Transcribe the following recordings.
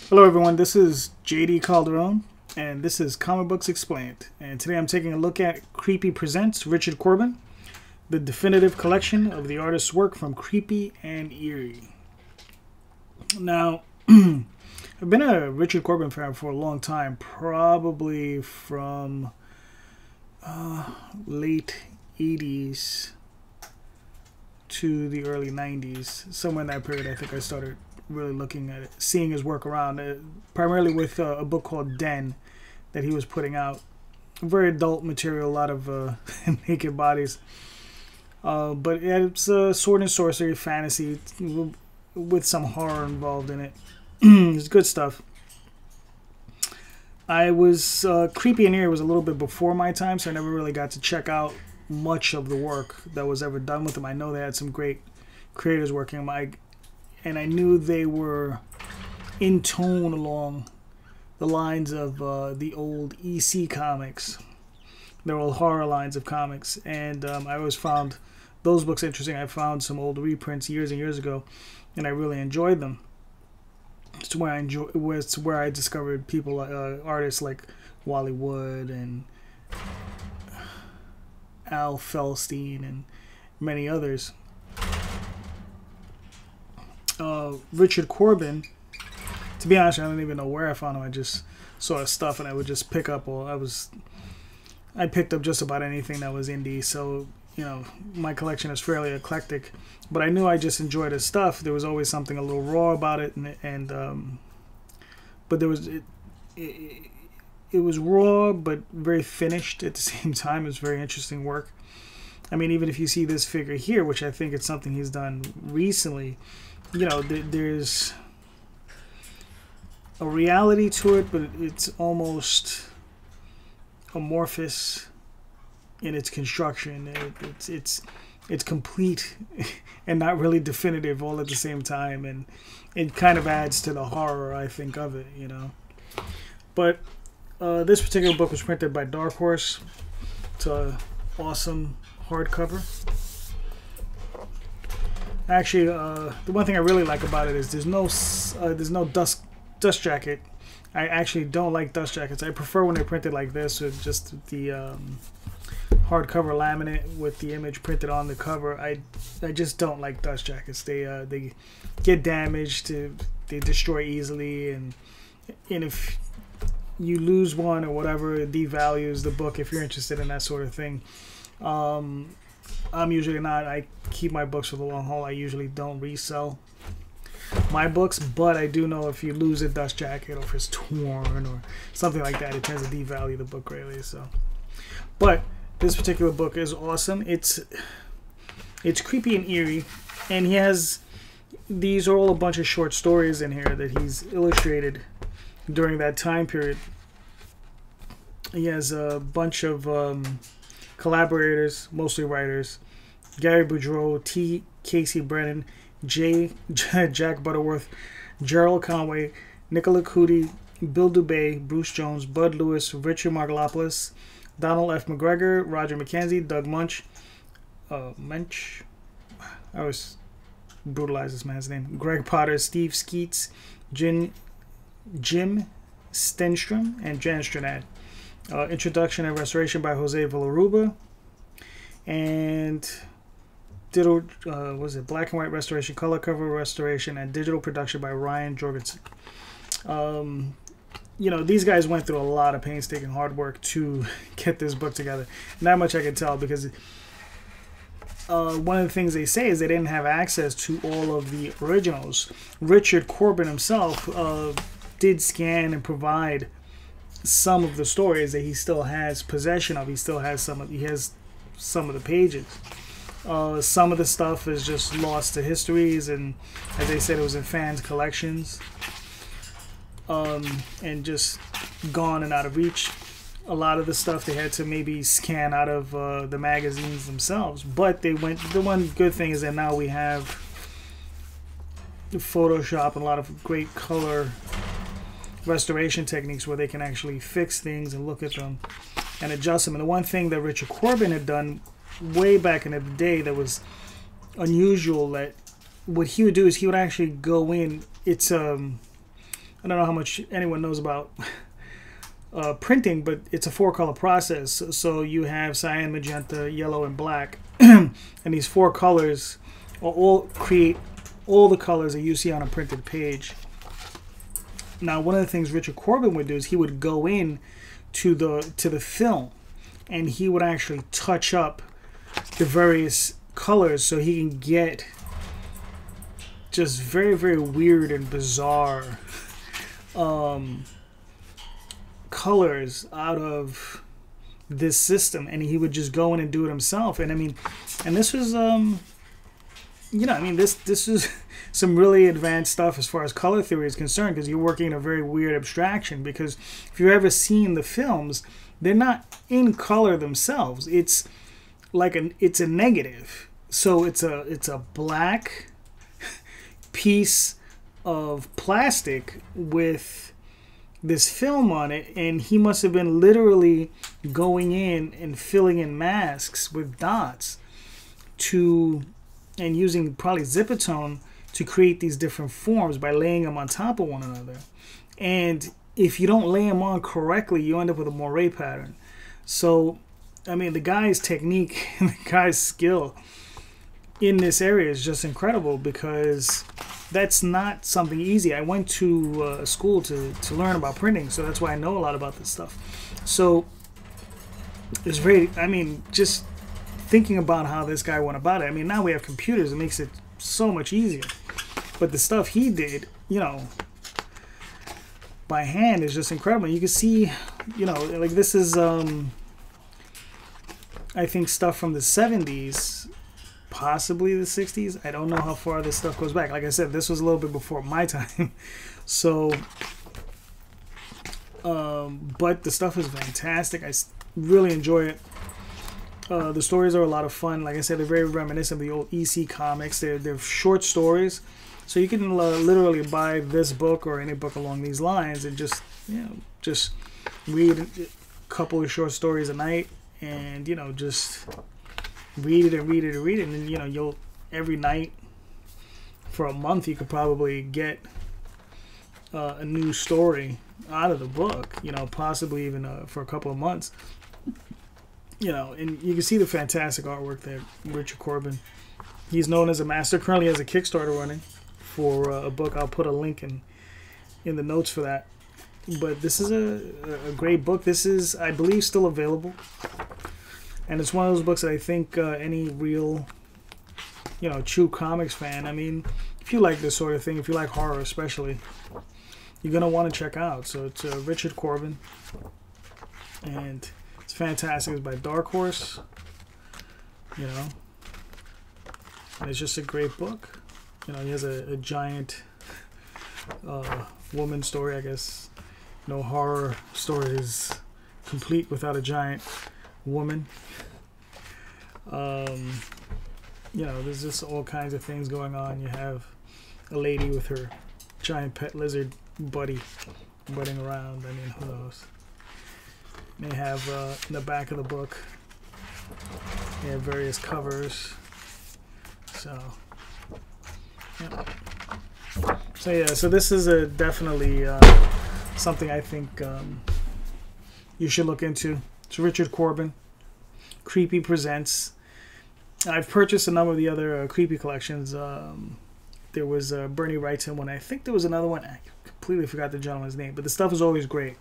Hello everyone, this is JD Calderon, and this is Comic Books Explained. And today I'm taking a look at Creepy Presents Richard Corben, the definitive collection of the artist's work from Creepy and Eerie. Now, I've been a Richard Corben fan for a long time, probably from late 80s to the early 90s. Somewhere in that period I think I started really looking at it, seeing his work around, primarily with a book called Den that he was putting out. Very adult material, a lot of naked bodies. But it's sword and sorcery, fantasy, with some horror involved in it. It's good stuff. I was, Creepy and Eerie was a little bit before my time, so I never really got to check out much of the work that was ever done with him. I know they had some great creators working on him. And I knew they were in tone along the lines of the old EC comics. They're all horror lines of comics, and I always found those books interesting. I found some old reprints years and years ago, and I really enjoyed them. It's where I discovered people, artists like Wally Wood and Al Felstein and many others. Richard Corben, to be honest, I don't even know where I found him. I just saw his stuff and I would just pick up, I picked up just about anything that was indie, so you know, my collection is fairly eclectic, but I knew I just enjoyed his stuff. There was always something a little raw about it, but there was it was raw but very finished at the same time. It was very interesting work. I mean, even if you see this figure here, which I think it's something he's done recently, you know, there's a reality to it, but it's almost amorphous in its construction. It's complete and not really definitive all at the same time, and it kind of adds to the horror, I think, of it, you know. But this particular book was printed by Dark Horse. It's an awesome hardcover. Actually, the one thing I really like about it is there's no dust jacket. I actually don't like dust jackets. I prefer when they're printed like this, with just the hardcover laminate with the image printed on the cover. I just don't like dust jackets. They get damaged. They destroy easily, and if you lose one or whatever, it devalues the book. If you're interested in that sort of thing. I'm usually not. I keep my books for the long haul. I usually don't resell my books, but I do know if you lose a dust jacket or if it's torn or something like that, it tends to devalue the book greatly. So, but this particular book is awesome. It's creepy and eerie, and these are all a bunch of short stories in here that he's illustrated during that time period. He has a bunch of collaborators, mostly writers: Gary Boudreau, T. Casey Brennan, Jack Butterworth, Gerald Conway, Nicola Cootie, Bill Dubay, Bruce Jones, Bud Lewis, Richard Margolopoulos, Donald F. McGregor, Roger McKenzie, Doug Mensch. I always brutalize this man's name. Greg Potter, Steve Skeets, Jim Stenstrom, and Jan Stranad. Introduction and restoration by Jose Villaruba, and black and white restoration, color cover restoration, and digital production by Ryan Jorgensen. You know, these guys went through a lot of painstaking hard work to get this book together. Not much I can tell, because one of the things they say is they didn't have access to all of the originals. Richard Corben himself did scan and provide some of the stories that he still has possession of. He still has some of the pages. Some of the stuff is just lost to histories, and as they said, it was in fans' collections, and just gone and out of reach. A lot of the stuff they had to maybe scan out of the magazines themselves. But the one good thing is that now we have Photoshop and a lot of great color restoration techniques where they can actually fix things and look at them and adjust them. And the one thing that Richard Corben had done way back in the day that was unusual, that what he would do is he would actually go in, it's I don't know how much anyone knows about printing, but it's a 4-color process. So you have cyan, magenta, yellow, and black, and these 4 colors all create all the colors that you see on a printed page. Now, one of the things Richard Corben would do is he would go in to the film, and he would actually touch up the various colors so he can get just very, very weird and bizarre colors out of this system, and he would just go in and do it himself. And I mean, and this was you know, I mean, this is some really advanced stuff as far as color theory is concerned, because you're working in a very weird abstraction. Because if you've ever seen the films, they're not in color themselves. It's like it's a negative. So it's a black piece of plastic with this film on it, and he must have been literally going in and filling in masks with dots and using probably Zipatone to create these different forms by laying them on top of one another. And if you don't lay them on correctly, you end up with a moire pattern. So, I mean, the guy's technique and the guy's skill in this area is just incredible, because that's not something easy. I went to school to learn about printing, so that's why I know a lot about this stuff. So it's very, I mean, just thinking about how this guy went about it. I mean, now we have computers, it makes it so much easier. But the stuff he did, you know, by hand is just incredible. You can see, you know, like this is, I think, stuff from the 70s, possibly the 60s. I don't know how far this stuff goes back. Like I said, this was a little bit before my time. So, but the stuff is fantastic. I really enjoy it. The stories are a lot of fun. Like I said, they're very reminiscent of the old EC comics. They're short stories, so you can literally buy this book or any book along these lines and just, you know, just read a couple of short stories a night, and, you know, just read it and read it and read it, and then, you know, you'll every night for a month you could probably get a new story out of the book. You know, possibly even for a couple of months. You know, and you can see the fantastic artwork there, Richard Corben. He's known as a master. Currently has a Kickstarter running for a book. I'll put a link in the notes for that. But this is a great book. This is, I believe, still available. And it's one of those books that I think any real, you know, true comics fan, I mean, if you like this sort of thing, if you like horror especially, you're going to want to check out. So it's Richard Corben. And it's fantastic. It's by Dark Horse, you know, and it's just a great book. You know, he has a giant woman story, I guess. No horror story is complete without a giant woman. You know, there's just all kinds of things going on. You have a lady with her giant pet lizard buddy running around. I mean, who knows? They have in the back of the book, they have various covers. So, yeah. So this is definitely something I think you should look into. It's Richard Corben, Creepy Presents. I've purchased a number of the other Creepy collections. There was Bernie Wrightson one. I think there was another one. I completely forgot the gentleman's name, but the stuff is always great.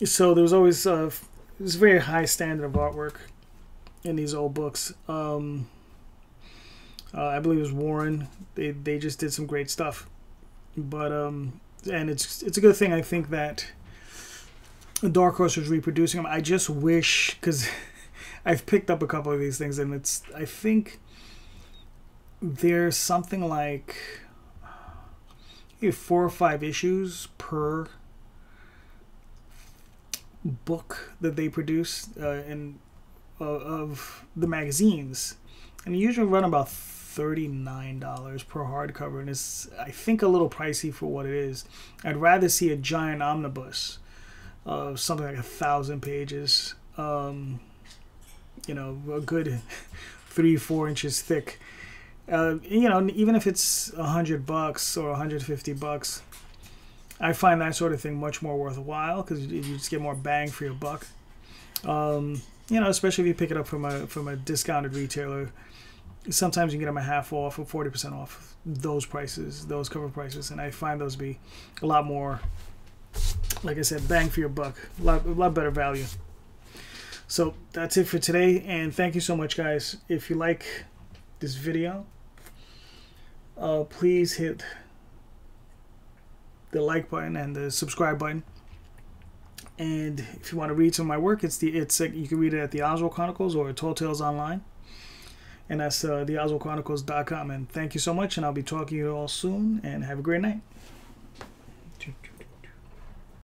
So there was always it was a very high standard of artwork in these old books. I believe it was Warren. They just did some great stuff. But and it's a good thing, I think, that Dark Horse was reproducing them. I just wish, because I've picked up a couple of these things, and I think there's something like 4 or 5 issues per book that they produce of the magazines, and they usually run about $39 per hardcover, and it's, I think, a little pricey for what it is. I'd rather see a giant omnibus of something like 1,000 pages, you know, a good 3-4 inches thick. You know, even if it's $100 or $150, I find that sort of thing much more worthwhile because you just get more bang for your buck. You know, especially if you pick it up from a discounted retailer. Sometimes you can get them a half off or 40% off those prices, those cover prices, and I find those to be a lot more, like I said, bang for your buck, a lot better value. So that's it for today, and thank you so much, guys. If you like this video, please hit the like button and the subscribe button. And if you want to read some of my work, you can read it at the Oswald Chronicles or Tall Tales Online, and that's theoswaldchronicles.com. And thank you so much, and I'll be talking to you all soon, and have a great night.